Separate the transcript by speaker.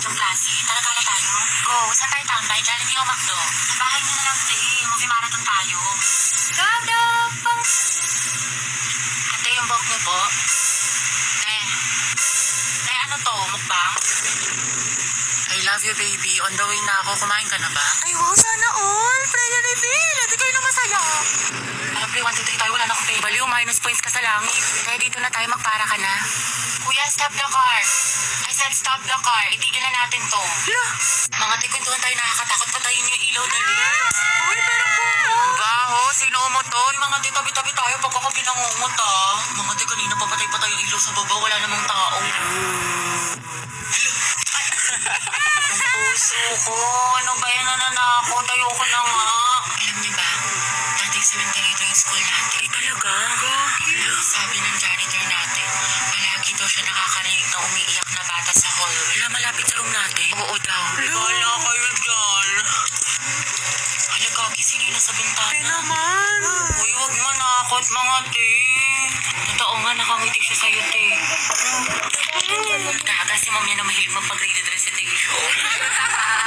Speaker 1: yung klase. Tara tayo. Go, saan tayo tambay? Jollibee o McDo? Sa bahay nyo na lang, te. Movie marathon tayo. Gada pang... Ate, yung buhok niyo po. Te, ano to? Mukbang? I love you, baby. On the way na ako. Kumain ka na ba? Ay, wow, sana all. Prayer reveal. Hindi kayo na masaya. Lovely, 1, 2, 3 tayo. Wala na akong pay. Baliw, minus points ka sa langit. Kaya dito na tayo, magpara ka na. Kuya, stop the car. I said stop the car. Itigil na natin to. Mga tikwentuhan tayo, nakakatakot. Patayin niyo yung ilaw, dali. Uy, pero po. Ang baho, sino umutot? Mga tabi-tabi tayo pag ako pinangungot, ah. Mga kanina papatay-patay yung ilaw sa baba. Wala namang tao. Ang puso ko. Ano ba yan, nananakot? Ayoko na nga. Alam niyo ba, dating cemetery ito yung school natin. Ay, talaga? Sabi ng janitor natin, palagi daw siya nakakarinig na umiiyak na bata sa hallway. Wala, malapit sa room natin. Oo daw. Wala kayo dyan. Hala, Gagi, sino yung nasa bintana? Ay naman. Uy, huwag manakot mga te. Totoo nga,